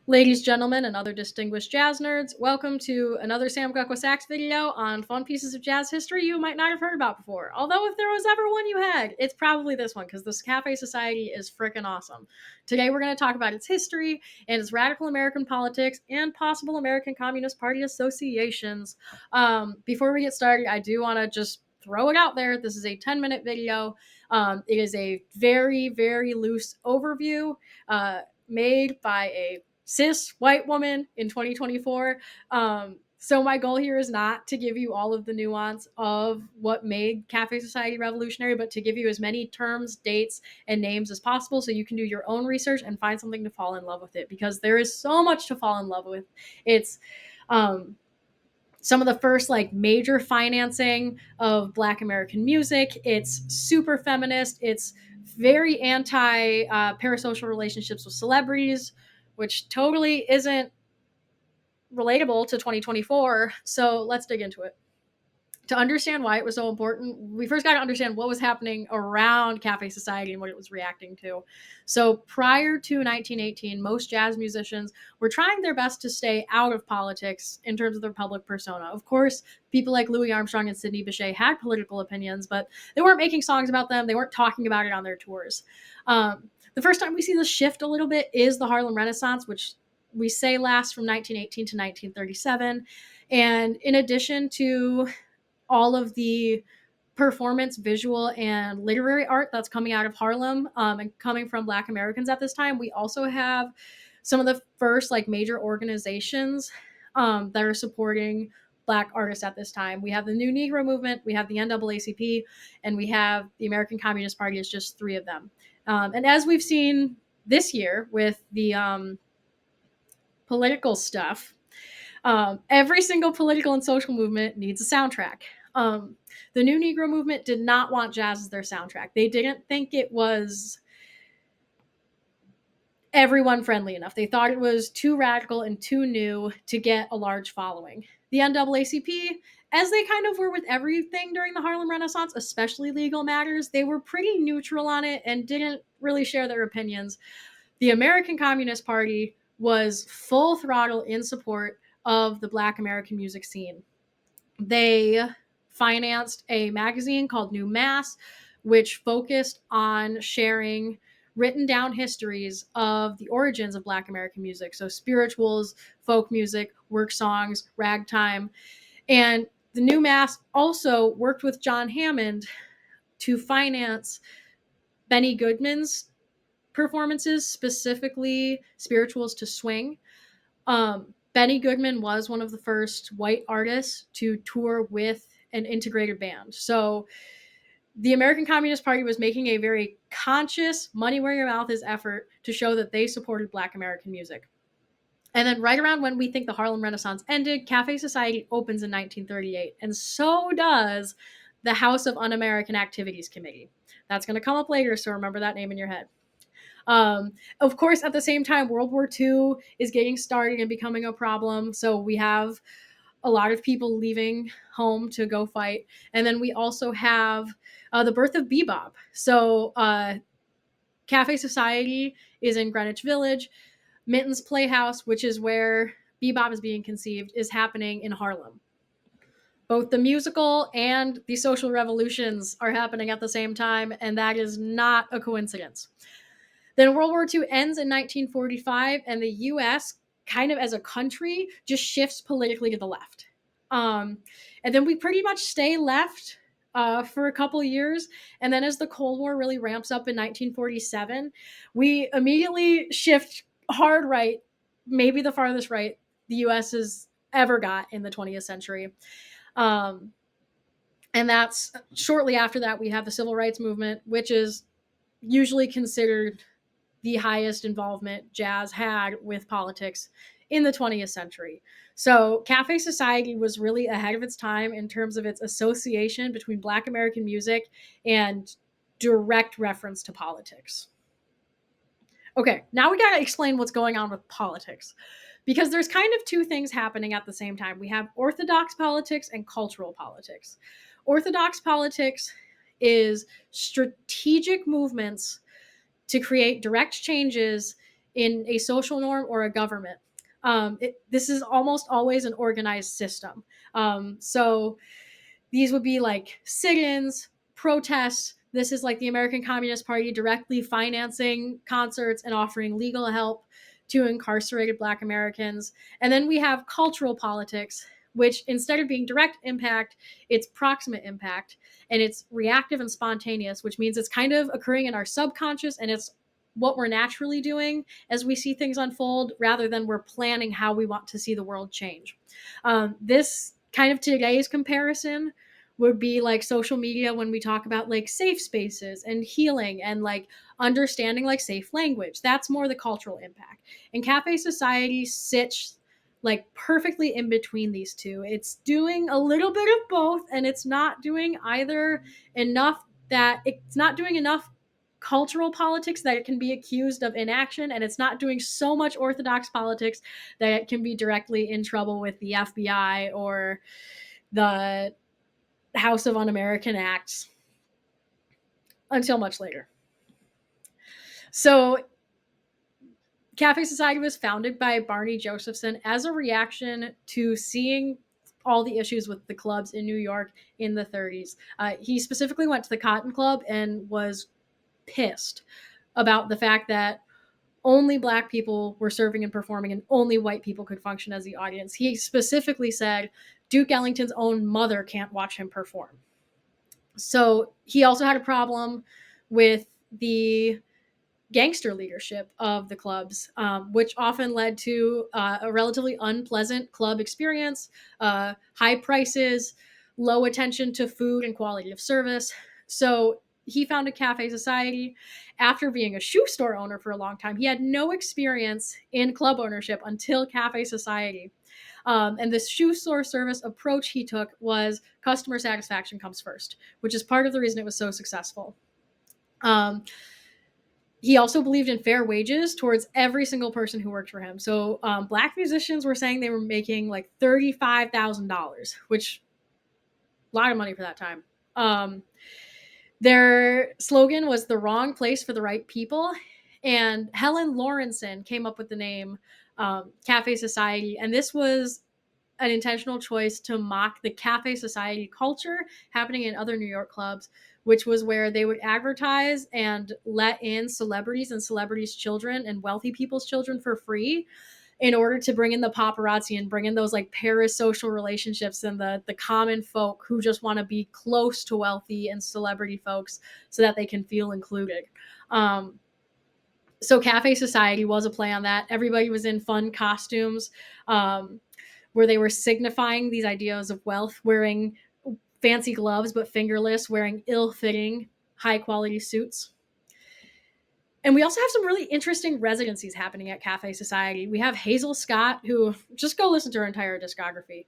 Ladies, gentlemen, and other distinguished jazz nerds, welcome to another Sam Gucko Sax video on fun pieces of jazz history you might not have heard about before. Although, if there was ever one you had, it's probably this one, because this Café Society is freaking awesome. Today, we're going to talk about its history and its radical American politics and possible American Communist Party associations. Before we get started, I do want to just throw it out there. This is a 10-minute video. It is a very, very loose overview made by a cis white woman in 2024. So my goal here is not to give you all of the nuance of what made Cafe Society revolutionary, but to give you as many terms, dates, and names as possible so you can do your own research and find something to fall in love with it, because there is so much to fall in love with. It's some of the first major financing of Black American music. It's super feminist. It's very anti parasocial relationships with celebrities, which totally isn't relatable to 2024. So let's dig into it. To understand why it was so important, we first got to understand what was happening around Cafe Society and what it was reacting to. So prior to 1918, most jazz musicians were trying their best to stay out of politics in terms of their public persona. Of course, people like Louis Armstrong and Sidney Bechet had political opinions, but they weren't making songs about them. They weren't talking about it on their tours. The first time we see this shift a little bit is the Harlem Renaissance, which we say lasts from 1918 to 1937. And in addition to all of the performance, visual, and literary art that's coming out of Harlem and coming from Black Americans at this time, we also have some of the first major organizations that are supporting Black artists at this time. We have the New Negro Movement, we have the NAACP, and we have the American Communist Party as just three of them. And as we've seen this year with the political stuff, every single political and social movement needs a soundtrack. The New Negro Movement did not want jazz as their soundtrack. They didn't think it was everyone friendly enough. They thought it was too radical and too new to get a large following. The NAACP, as they kind of were with everything during the Harlem Renaissance, especially legal matters, they were pretty neutral on it and didn't really share their opinions. The American Communist Party was full throttle in support of the Black American music scene. They financed a magazine called New Mass, which focused on sharing written down histories of the origins of Black American music. So spirituals, folk music, work songs, ragtime. And the New Mass also worked with John Hammond to finance Benny Goodman's performances, specifically spirituals to swing. Benny Goodman was one of the first white artists to tour with an integrated band. So the American Communist Party was making a very conscious, money where your mouth is effort to show that they supported Black American music. And then right around when we think the Harlem Renaissance ended, Cafe Society opens in 1938, and so does the House of Un-American Activities Committee. That's going to come up later, so remember that name in your head. Of course, at the same time, World War II is getting started and becoming a problem. So we have a lot of people leaving home to go fight. And then we also have the birth of bebop. So Cafe Society is in Greenwich Village. Minton's Playhouse, which is where bebop is being conceived, is happening in Harlem. Both the musical and the social revolutions are happening at the same time, and that is not a coincidence. Then World War II ends in 1945, and the U.S., kind of as a country, just shifts politically to the left. And then we pretty much stay left for a couple years. And then as the Cold War really ramps up in 1947, we immediately shift hard right, maybe the farthest right the U.S. has ever got in the 20th century. And that's shortly after that, we have the Civil Rights Movement, which is usually considered the highest involvement jazz had with politics in the 20th century. So Cafe Society was really ahead of its time in terms of its association between Black American music and direct reference to politics. Okay, now we gotta explain what's going on with politics, because there's kind of two things happening at the same time. We have orthodox politics and cultural politics. Orthodox politics is strategic movements to create direct changes in a social norm or a government. This is almost always an organized system. So these would be like sit-ins, protests. This is like the American Communist Party directly financing concerts and offering legal help to incarcerated Black Americans. And then we have cultural politics, which instead of being direct impact, it's proximate impact, and it's reactive and spontaneous, which means it's kind of occurring in our subconscious, and it's what we're naturally doing as we see things unfold rather than we're planning how we want to see the world change. This kind of today's comparison would be like social media when we talk about like safe spaces and healing and like understanding like safe language. That's more the cultural impact. And cafe society sits like perfectly in between these two. It's doing a little bit of both, and it's not doing either enough that it's not doing enough cultural politics that it can be accused of inaction, and it's not doing so much orthodox politics that it can be directly in trouble with the FBI or the House of Un-American Acts until much later. So Cafe Society was founded by Barney Josephson as a reaction to seeing all the issues with the clubs in New York in the 30s. He specifically went to the Cotton Club and was pissed about the fact that only Black people were serving and performing and only white people could function as the audience. He specifically said Duke Ellington's own mother can't watch him perform. So he also had a problem with the gangster leadership of the clubs, which often led to a relatively unpleasant club experience, high prices, low attention to food and quality of service. So he founded Cafe Society after being a shoe store owner for a long time. He had no experience in club ownership until Cafe Society. And this shoe store service approach he took was customer satisfaction comes first, which is part of the reason it was so successful. He also believed in fair wages towards every single person who worked for him. So Black musicians were saying they were making like $35,000, which a lot of money for that time. Their slogan was the wrong place for the right people. And Helen Lawrenson came up with the name Cafe Society. And this was an intentional choice to mock the cafe society culture happening in other New York clubs, which was where they would advertise and let in celebrities and celebrities' children and wealthy people's children for free in order to bring in the paparazzi and bring in those like parasocial relationships and the common folk who just want to be close to wealthy and celebrity folks so that they can feel included. So Cafe Society was a play on that. Everybody was in fun costumes. Where they were signifying these ideas of wealth, wearing fancy gloves but fingerless, wearing ill-fitting, high-quality suits. And we also have some really interesting residencies happening at Cafe Society. We have Hazel Scott, who, just go listen to her entire discography.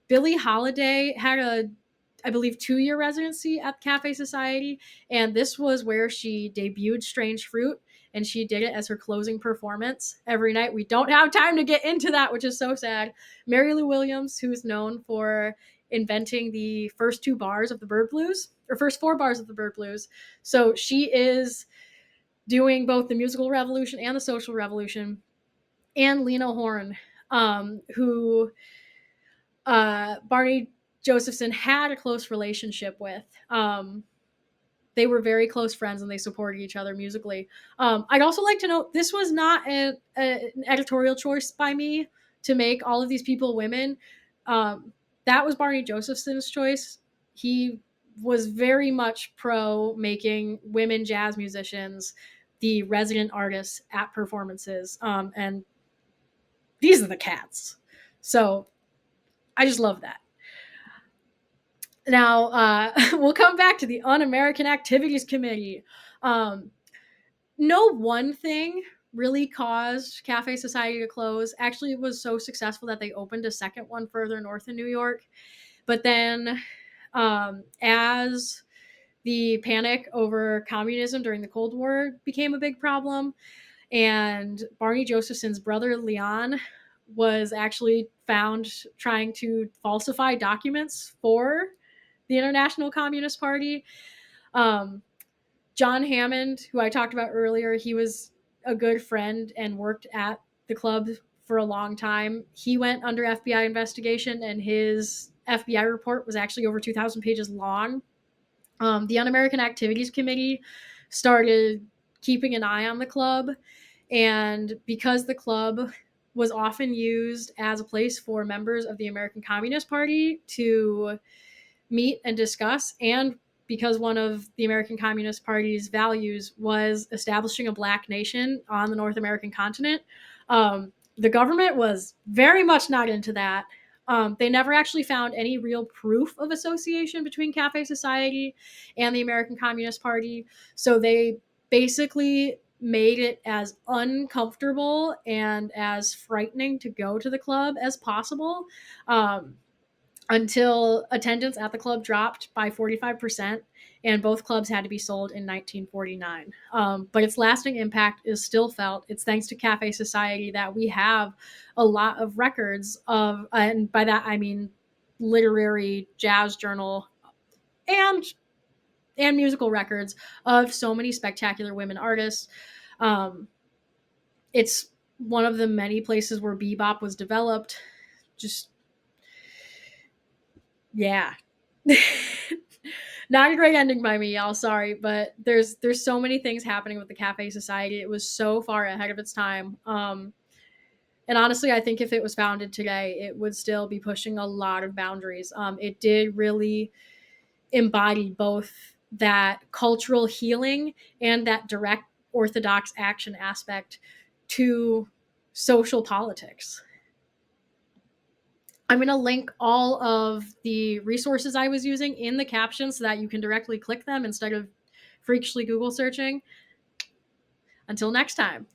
Billie Holiday had a, I believe, 2-year residency at Cafe Society, and this was where she debuted Strange Fruit, and she did it as her closing performance every night. We don't have time to get into that, which is so sad. Mary Lou Williams, who's known for inventing the first 2 bars of the Bird Blues, or first 4 bars of the Bird Blues. So she is doing both the musical revolution and the social revolution. And Lena Horne, who Barney Josephson had a close relationship with. They were very close friends and they supported each other musically. I'd also like to note this was not an editorial choice by me to make all of these people women. That was Barney Josephson's choice. He was very much pro making women jazz musicians the resident artists at performances. And these are the cats. So I just love that. Now, we'll come back to the Un-American Activities Committee. No one thing really caused Cafe Society to close. Actually, it was so successful that they opened a second one further north in New York. But then, as the panic over communism during the Cold War became a big problem, and Barney Josephson's brother, Leon, was actually found trying to falsify documents for the International Communist Party. John Hammond, who I talked about earlier, he was a good friend and worked at the club for a long time. He went under FBI investigation, and his FBI report was actually over 2,000 pages long. The Un American Activities Committee started keeping an eye on the club, and because the club was often used as a place for members of the American Communist Party to meet and discuss, and because one of the American Communist Party's values was establishing a black nation on the North American continent, the government was very much not into that. They never actually found any real proof of association between Cafe Society and the American Communist Party. So they basically made it as uncomfortable and as frightening to go to the club as possible. Until attendance at the club dropped by 45%, and both clubs had to be sold in 1949. But its lasting impact is still felt. It's thanks to Cafe Society that we have a lot of records of, and by that I mean literary, jazz journal, and musical records of so many spectacular women artists. Um, it's one of the many places where bebop was developed. Just yeah. Not a great ending by me, y'all. Sorry, but there's so many things happening with the Cafe Society. It was so far ahead of its time. And honestly, I think if it was founded today, it would still be pushing a lot of boundaries. It did really embody both that cultural healing and that direct orthodox action aspect to social politics. I'm going to link all of the resources I was using in the caption so that you can directly click them instead of freakishly Google searching. Until next time.